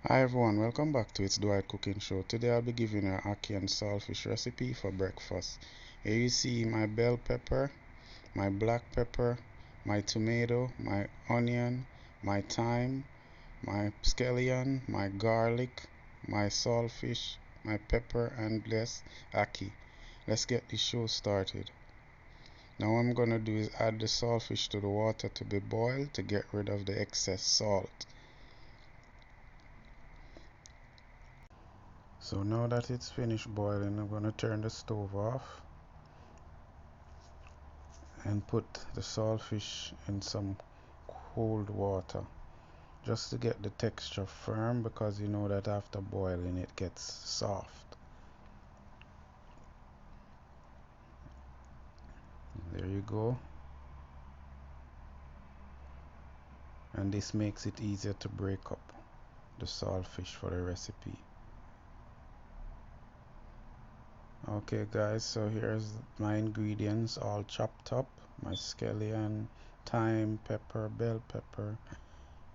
Hi everyone, welcome back to It's Dwight Cooking Show. Today I'll be giving you an ackee and saltfish recipe for breakfast. Here you see my bell pepper, my black pepper, my tomato, my onion, my thyme, my scallion, my garlic, my saltfish, my pepper, and this ackee. Let's get the show started. Now what I'm gonna do is add the saltfish to the water to be boiled to get rid of the excess salt. So now that it's finished boiling, I'm going to turn the stove off and put the saltfish in some cold water just to get the texture firm, because you know that after boiling it gets soft. There you go. And this makes it easier to break up the saltfish for the recipe. Okay guys, so here's my ingredients all chopped up: my scallion, thyme, pepper, bell pepper,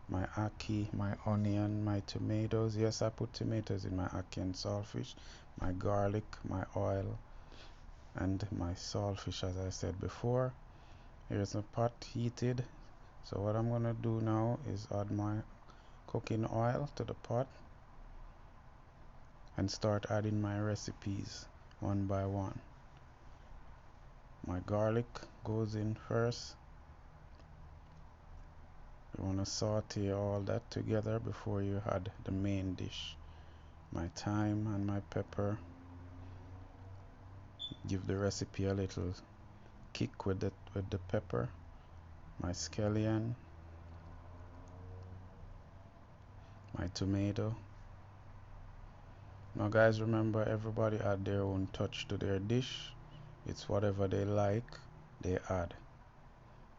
my ackee, my onion, my tomatoes. Yes, I put tomatoes in my ackee and saltfish, my garlic, my oil, and my saltfish, as I said before. Here's a pot heated. So what I'm gonna do now is add my cooking oil to the pot and start adding my recipes one by one. My garlic goes in first. You want to saute all that together before you add the main dish. My thyme and my pepper give the recipe a little kick with the pepper. My scallion, my tomato. Now guys, remember, everybody add their own touch to their dish. It's whatever they like, they add.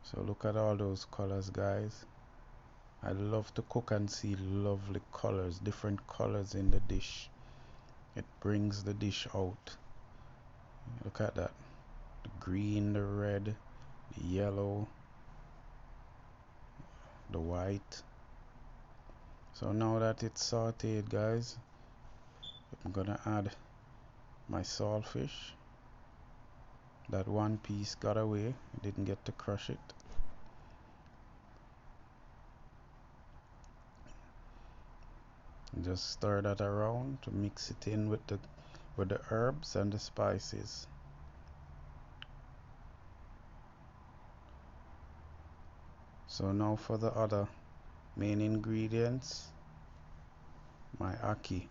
So look at all those colors, guys. I love to cook and see lovely colors, different colors in the dish. It brings the dish out. Look at that. The green, the red, the yellow, the white. So now that it's sauteed, guys, I'm gonna add my saltfish. That one piece got away, I didn't get to crush it. And just stir that around to mix it in with the herbs and the spices. So now for the other main ingredients, my ackee.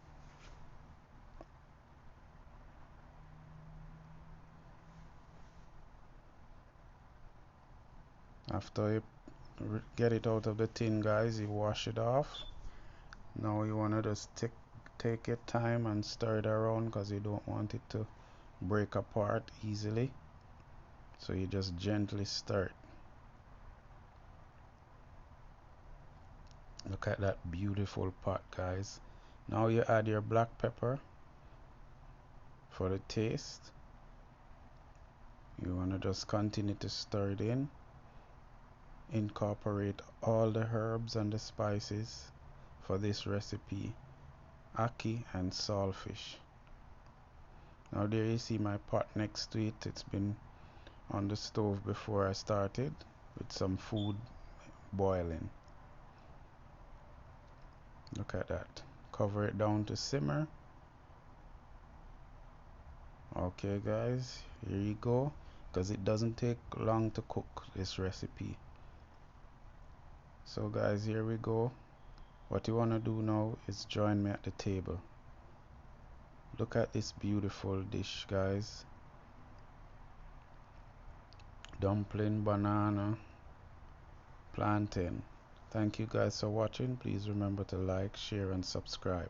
After you get it out of the tin, guys, you wash it off. Now you want to just take your time and stir it around, because you don't want it to break apart easily. So you just gently stir it. Look at that beautiful pot, guys. Now you add your black pepper for the taste. You want to just continue to stir it in. Incorporate all the herbs and the spices for this recipe, ackee and saltfish. Now there you see my pot next to it. It's been on the stove before I started with some food boiling. Look at that. Cover it down to simmer. Okay guys, here you go, because it doesn't take long to cook this recipe. So guys, here we go. What you want to do now is join me at the table. Look at this beautiful dish, guys. Dumpling, banana, plantain. Thank you guys for watching. Please remember to like, share, and subscribe.